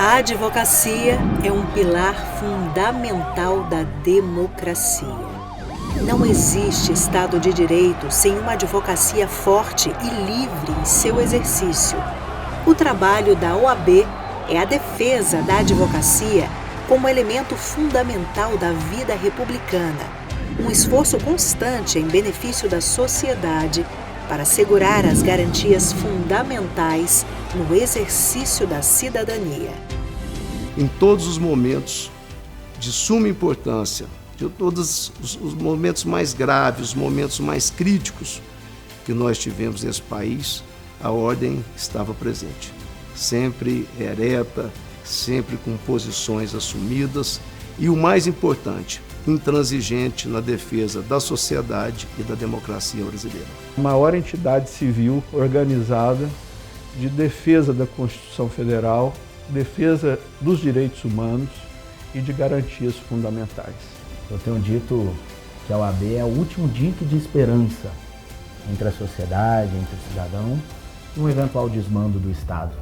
A advocacia é um pilar fundamental da democracia. Não existe Estado de Direito sem uma advocacia forte e livre em seu exercício. O trabalho da OAB é a defesa da advocacia como elemento fundamental da vida republicana, um esforço constante em benefício da sociedade para assegurar as garantias fundamentais no exercício da cidadania. Em todos os momentos de suma importância, de todos os momentos mais graves, os momentos mais críticos que nós tivemos nesse país, a ordem estava presente. Sempre ereta, sempre com posições assumidas e, o mais importante, intransigente na defesa da sociedade e da democracia brasileira. A maior entidade civil organizada de defesa da Constituição Federal, defesa dos direitos humanos e de garantias fundamentais. Eu tenho dito que a OAB é o último dique de esperança entre a sociedade, entre o cidadão e um eventual desmando do Estado.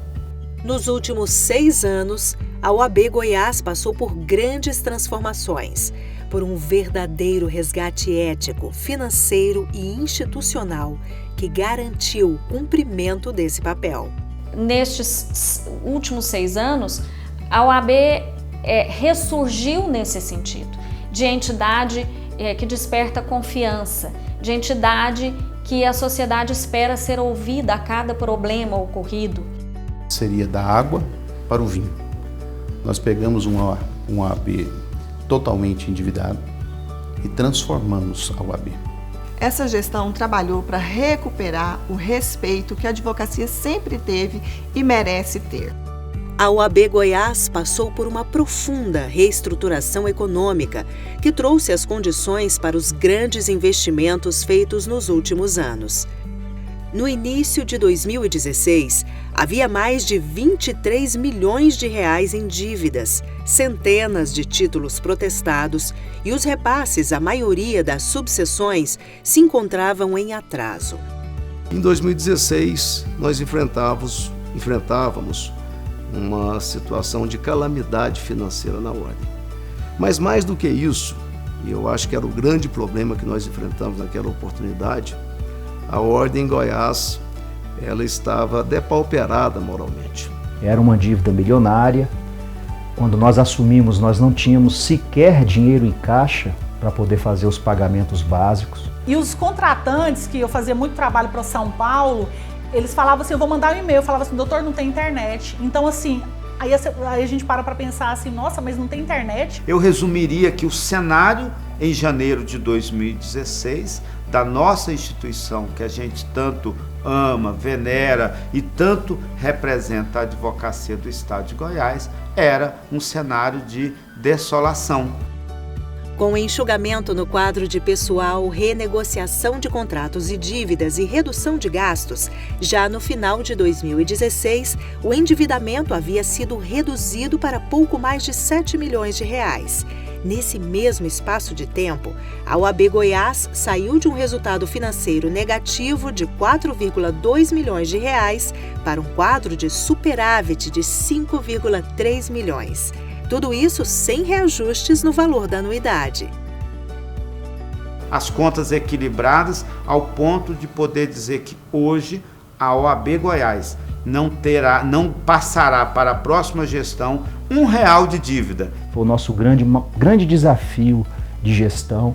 Nos últimos 6 anos, a OAB Goiás passou por grandes transformações, por um verdadeiro resgate ético, financeiro e institucional que garantiu o cumprimento desse papel. Nestes últimos 6 anos, a OAB ressurgiu nesse sentido, de entidade que desperta confiança, de entidade que a sociedade espera ser ouvida a cada problema ocorrido. Seria da água para o vinho. Nós pegamos uma OAB totalmente endividada e transformamos a OAB. Essa gestão trabalhou para recuperar o respeito que a advocacia sempre teve e merece ter. A OAB Goiás passou por uma profunda reestruturação econômica que trouxe as condições para os grandes investimentos feitos nos últimos anos. No início de 2016, havia mais de 23 milhões de reais em dívidas, centenas de títulos protestados e os repasses à maioria das subseções se encontravam em atraso. Em 2016, nós enfrentávamos uma situação de calamidade financeira na ordem. Mas mais do que isso, e eu acho que era o grande problema que nós enfrentamos naquela oportunidade, a ordem em Goiás, ela estava depauperada moralmente. Era uma dívida milionária. Quando nós assumimos, nós não tínhamos sequer dinheiro em caixa para poder fazer os pagamentos básicos. E os contratantes, que eu fazia muito trabalho para São Paulo, eles falavam assim, eu vou mandar um e-mail, eu falava assim, doutor, não tem internet. Então assim, aí a gente para pensar assim, nossa, mas não tem internet? Eu resumiria que o cenário em janeiro de 2016 da nossa instituição, que a gente tanto ama, venera e tanto representa a advocacia do Estado de Goiás, era um cenário de desolação. Com enxugamento no quadro de pessoal, renegociação de contratos e dívidas e redução de gastos, já no final de 2016, o endividamento havia sido reduzido para pouco mais de 7 milhões de reais. Nesse mesmo espaço de tempo, a OAB Goiás saiu de um resultado financeiro negativo de 4,2 milhões de reais para um quadro de superávit de 5,3 milhões. Tudo isso sem reajustes no valor da anuidade. As contas equilibradas ao ponto de poder dizer que hoje a OAB Goiás não passará para a próxima gestão R$1 de dívida. O nosso grande desafio de gestão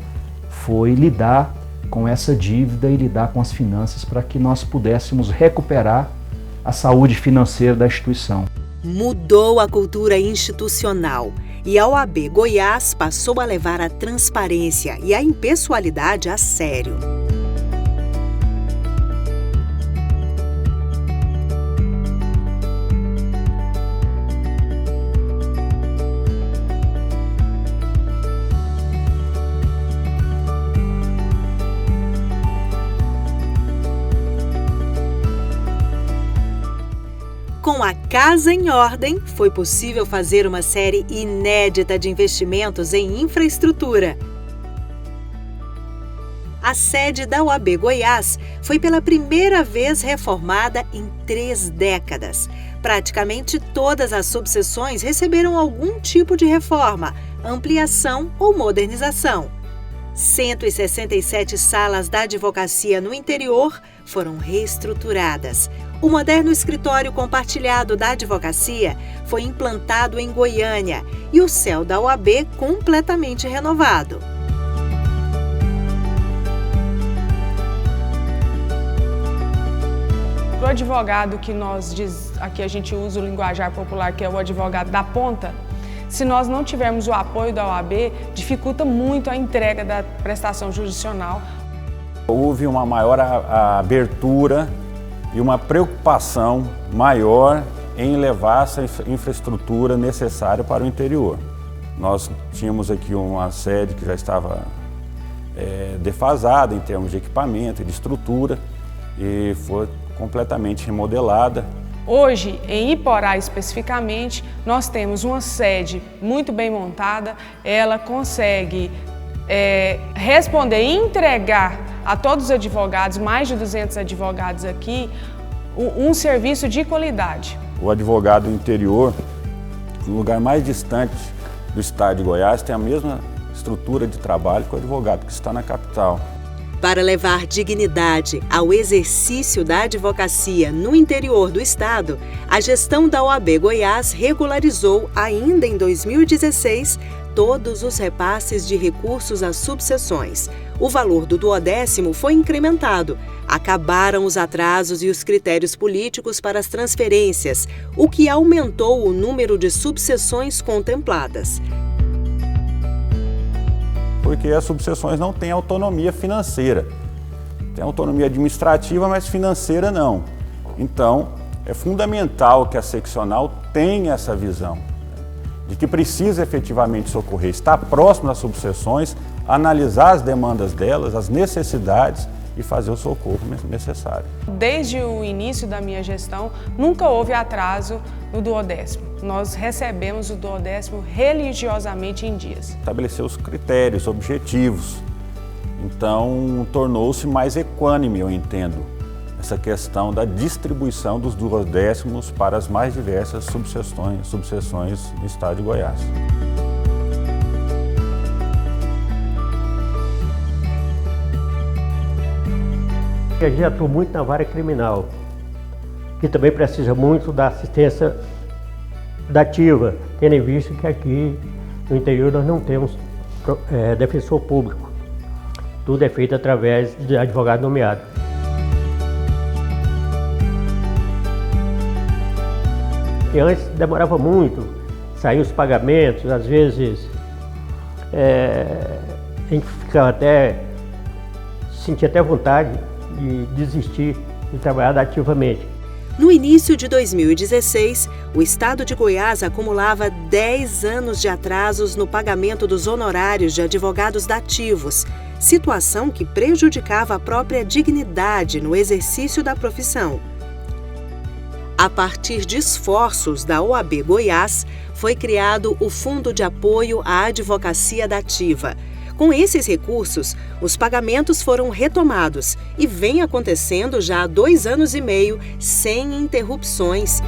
foi lidar com essa dívida e lidar com as finanças para que nós pudéssemos recuperar a saúde financeira da instituição. Mudou a cultura institucional e a OAB Goiás passou a levar a transparência e a impessoalidade a sério. Com a Casa em Ordem, foi possível fazer uma série inédita de investimentos em infraestrutura. a sede da OAB Goiás foi pela primeira vez reformada em 3 décadas. Praticamente todas as subseções receberam algum tipo de reforma, ampliação ou modernização. 167 salas da advocacia no interior foram reestruturadas. O moderno escritório compartilhado da advocacia foi implantado em Goiânia e o céu da OAB completamente renovado. O advogado que aqui a gente usa o linguajar popular, que é o advogado da ponta, se nós não tivermos o apoio da OAB, dificulta muito a entrega da prestação jurisdicional. Houve uma maior abertura e uma preocupação maior em levar essa infraestrutura necessária para o interior. Nós tínhamos aqui uma sede que já estava defasada em termos de equipamento e de estrutura e foi completamente remodelada. Hoje, em Iporá especificamente, nós temos uma sede muito bem montada, ela consegue responder e entregar a todos os advogados, mais de 200 advogados aqui, um serviço de qualidade. O advogado do interior, no lugar mais distante do estado de Goiás, tem a mesma estrutura de trabalho que o advogado que está na capital. Para levar dignidade ao exercício da advocacia no interior do estado, a gestão da OAB Goiás regularizou, ainda em 2016, todos os repasses de recursos às subseções. O valor do 10º foi incrementado. Acabaram os atrasos e os critérios políticos para as transferências, o que aumentou o número de subseções contempladas. Porque as subseções não têm autonomia financeira. Tem autonomia administrativa, mas financeira não. Então, é fundamental que a seccional tenha essa visão de que precisa efetivamente socorrer, estar próximo das subseções, analisar as demandas delas, as necessidades e fazer o socorro necessário. Desde o início da minha gestão, nunca houve atraso no 10º. Nós recebemos o 10º religiosamente em dias. Estabeleceu os critérios, objetivos. Então, tornou-se mais equânime, eu entendo, essa questão da distribuição dos 10º para as mais diversas subseções no estado de Goiás. A gente atua muito na vara criminal, que também precisa muito da assistência dativa, tendo em vista que aqui no interior nós não temos defensor público. Tudo é feito através de advogado nomeado. E antes demorava muito, saíam os pagamentos, às vezes a gente ficava sentia até vontade de desistir de trabalhar ativamente. No início de 2016, o estado de Goiás acumulava 10 anos de atrasos no pagamento dos honorários de advogados dativos, situação que prejudicava a própria dignidade no exercício da profissão. A partir de esforços da OAB Goiás, foi criado o Fundo de Apoio à Advocacia Dativa. Com esses recursos, os pagamentos foram retomados e vem acontecendo já há 2 anos e meio, sem interrupções.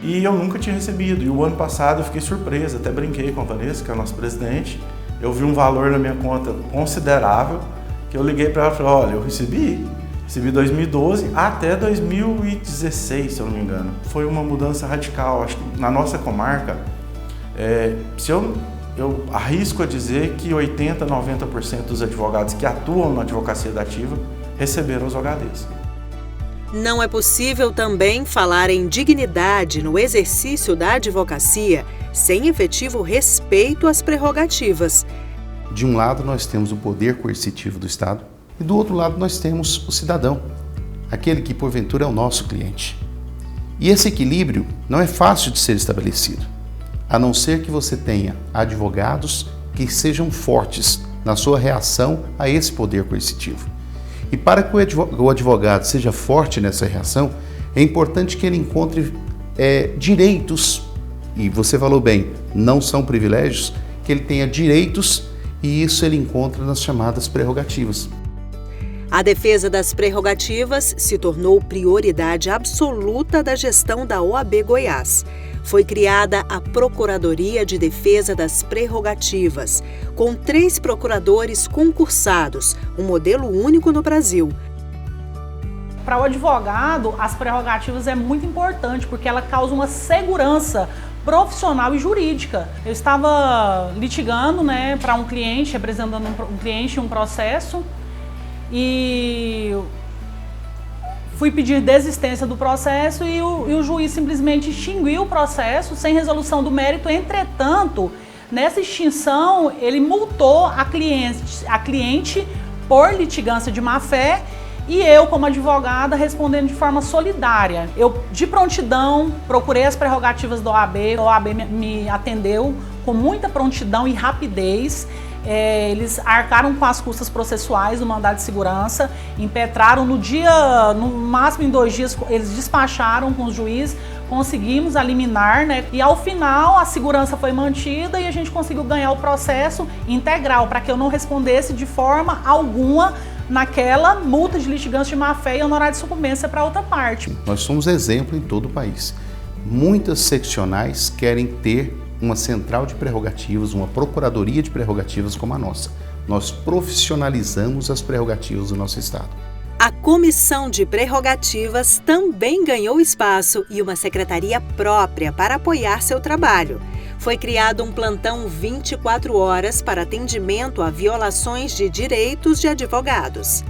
E eu nunca tinha recebido. E o ano passado eu fiquei surpresa, até brinquei com a Vanessa, que é o nosso presidente. Eu vi um valor na minha conta considerável, que eu liguei para ela e falei, olha, eu recebi 2012 até 2016, se eu não me engano. Foi uma mudança radical, acho que na nossa comarca, eu arrisco a dizer que 80%, 90% dos advogados que atuam na advocacia dativa receberam os OHDs. Não é possível também falar em dignidade no exercício da advocacia sem efetivo respeito às prerrogativas. De um lado nós temos o poder coercitivo do Estado e do outro lado nós temos o cidadão, aquele que porventura é o nosso cliente. E esse equilíbrio não é fácil de ser estabelecido, a não ser que você tenha advogados que sejam fortes na sua reação a esse poder coercitivo. E para que o advogado seja forte nessa reação, é importante que ele encontre direitos, e você falou bem, não são privilégios, que ele tenha direitos e isso ele encontra nas chamadas prerrogativas. A defesa das prerrogativas se tornou prioridade absoluta da gestão da OAB Goiás. Foi criada a Procuradoria de Defesa das Prerrogativas, com 3 procuradores concursados, um modelo único no Brasil. Para o advogado, as prerrogativas é muito importante, porque ela causa uma segurança profissional e jurídica. Eu estava litigando, para um cliente, representando um cliente em um processo, e fui pedir desistência do processo e o juiz simplesmente extinguiu o processo sem resolução do mérito. Entretanto, nessa extinção, ele multou a cliente por litigância de má-fé e eu, como advogada, respondendo de forma solidária. Eu, de prontidão, procurei as prerrogativas da OAB, a OAB me atendeu com muita prontidão e rapidez. Eles arcaram com as custas processuais do mandado de segurança, impetraram no máximo em 2 dias, eles despacharam com o juiz, conseguimos a liminar, e ao final a segurança foi mantida e a gente conseguiu ganhar o processo integral, para que eu não respondesse de forma alguma naquela multa de litigância de má-fé e honorário de sucumbência para outra parte. Nós somos exemplo em todo o país. Muitas seccionais querem ter uma central de prerrogativas, uma procuradoria de prerrogativas como a nossa. Nós profissionalizamos as prerrogativas do nosso Estado. A Comissão de Prerrogativas também ganhou espaço e uma secretaria própria para apoiar seu trabalho. Foi criado um plantão 24 horas para atendimento a violações de direitos de advogados.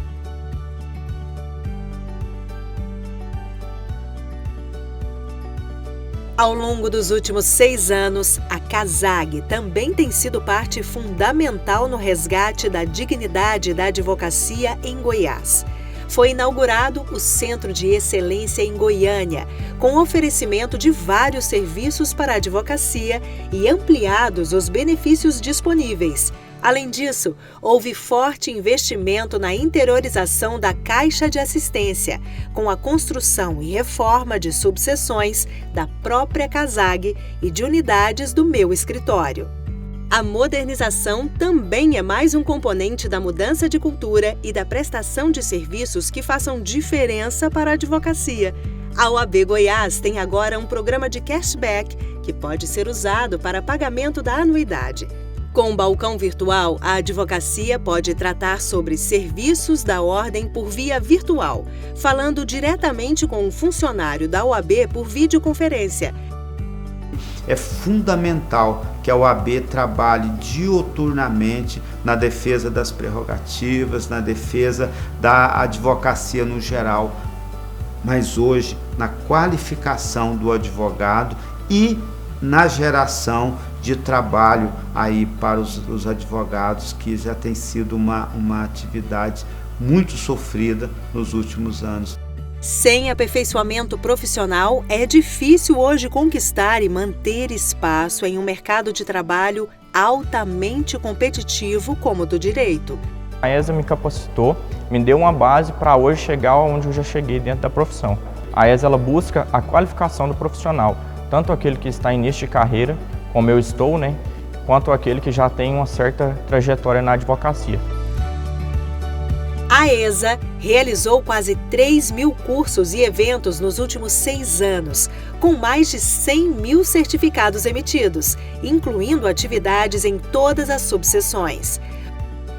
Ao longo dos últimos 6 anos, a CASAG também tem sido parte fundamental no resgate da dignidade da advocacia em Goiás. Foi inaugurado o Centro de Excelência em Goiânia, com oferecimento de vários serviços para a advocacia e ampliados os benefícios disponíveis. Além disso, houve forte investimento na interiorização da Caixa de Assistência, com a construção e reforma de subseções da própria CASAG e de unidades do meu escritório. A modernização também é mais um componente da mudança de cultura e da prestação de serviços que façam diferença para a advocacia. A OAB Goiás tem agora um programa de cashback que pode ser usado para pagamento da anuidade. Com o balcão virtual, a advocacia pode tratar sobre serviços da ordem por via virtual, falando diretamente com um funcionário da OAB por videoconferência. É fundamental que a OAB trabalhe diuturnamente na defesa das prerrogativas, na defesa da advocacia no geral, mas hoje na qualificação do advogado e na geração de trabalho aí para os advogados, que já tem sido uma atividade muito sofrida nos últimos anos. Sem aperfeiçoamento profissional, é difícil hoje conquistar e manter espaço em um mercado de trabalho altamente competitivo como o do direito. A ESA me capacitou, me deu uma base para hoje chegar onde eu já cheguei dentro da profissão. A ESA ela busca a qualificação do profissional, tanto aquele que está em início de carreira, como eu estou, quanto aquele que já tem uma certa trajetória na advocacia. A ESA realizou quase 3.000 cursos e eventos nos últimos 6 anos, com mais de 100.000 certificados emitidos, incluindo atividades em todas as subseções.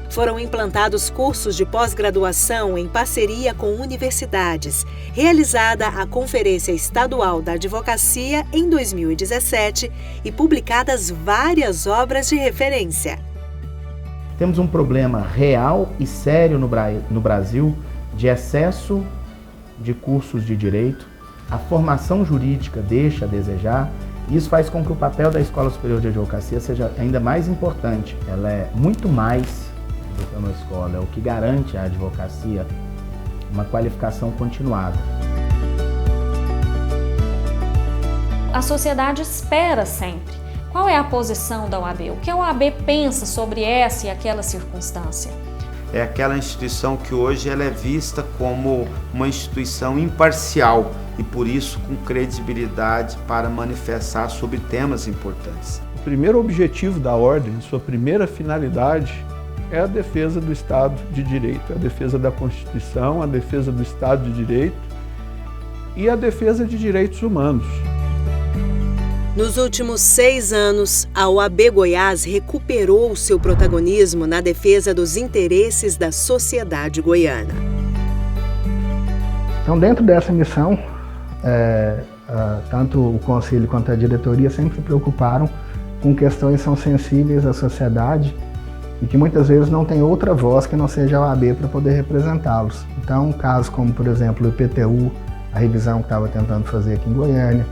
Foram implantados cursos de pós-graduação em parceria com universidades, realizada a Conferência Estadual da Advocacia em 2017 e publicadas várias obras de referência. Temos um problema real e sério no Brasil de excesso de cursos de direito. A formação jurídica deixa a desejar. Isso faz com que o papel da Escola Superior de Advocacia seja ainda mais importante. Ela é muito mais do que uma escola, é o que garante à advocacia uma qualificação continuada. A sociedade espera sempre. Qual é a posição da OAB? O que a OAB pensa sobre essa e aquela circunstância? É aquela instituição que hoje ela é vista como uma instituição imparcial e, por isso, com credibilidade para manifestar sobre temas importantes. O primeiro objetivo da ordem, sua primeira finalidade, é a defesa do Estado de Direito, a defesa da Constituição, a defesa do Estado de Direito e a defesa de direitos humanos. Nos últimos 6 anos, a OAB Goiás recuperou seu protagonismo na defesa dos interesses da sociedade goiana. Então, dentro dessa missão, tanto o Conselho quanto a diretoria sempre se preocuparam com questões que são sensíveis à sociedade e que muitas vezes não tem outra voz que não seja a OAB para poder representá-los. Então, casos como, por exemplo, o IPTU, a revisão que estava tentando fazer aqui em Goiânia,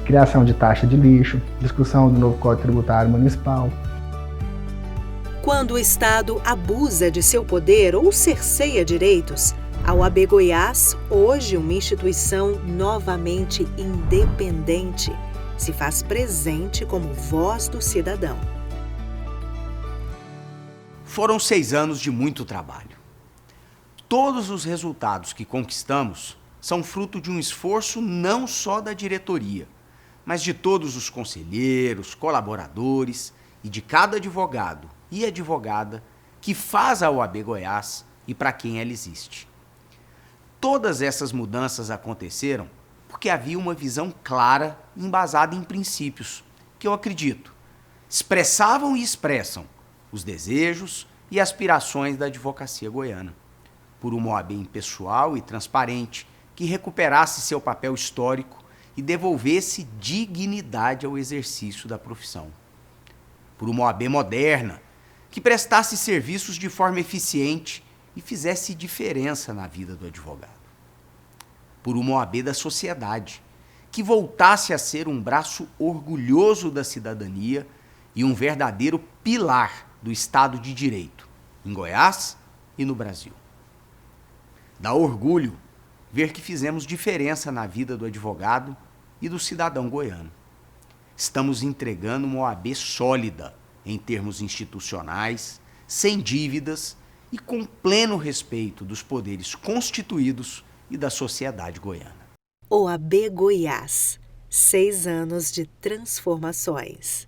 criação de taxa de lixo, discussão do novo Código Tributário Municipal. Quando o Estado abusa de seu poder ou cerceia direitos, a OAB Goiás, hoje uma instituição novamente independente, se faz presente como voz do cidadão. Foram 6 anos de muito trabalho. Todos os resultados que conquistamos são fruto de um esforço não só da diretoria, mas de todos os conselheiros, colaboradores e de cada advogado e advogada que faz a OAB Goiás e para quem ela existe. Todas essas mudanças aconteceram porque havia uma visão clara e embasada em princípios que eu acredito expressavam e expressam os desejos e aspirações da advocacia goiana, por uma OAB impessoal e transparente que recuperasse seu papel histórico e devolvesse dignidade ao exercício da profissão. Por uma OAB moderna, que prestasse serviços de forma eficiente e fizesse diferença na vida do advogado. Por uma OAB da sociedade, que voltasse a ser um braço orgulhoso da cidadania e um verdadeiro pilar do Estado de Direito, em Goiás e no Brasil. Dá orgulho ver que fizemos diferença na vida do advogado e do cidadão goiano. Estamos entregando uma OAB sólida em termos institucionais, sem dívidas e com pleno respeito dos poderes constituídos e da sociedade goiana. OAB Goiás, 6 anos de transformações.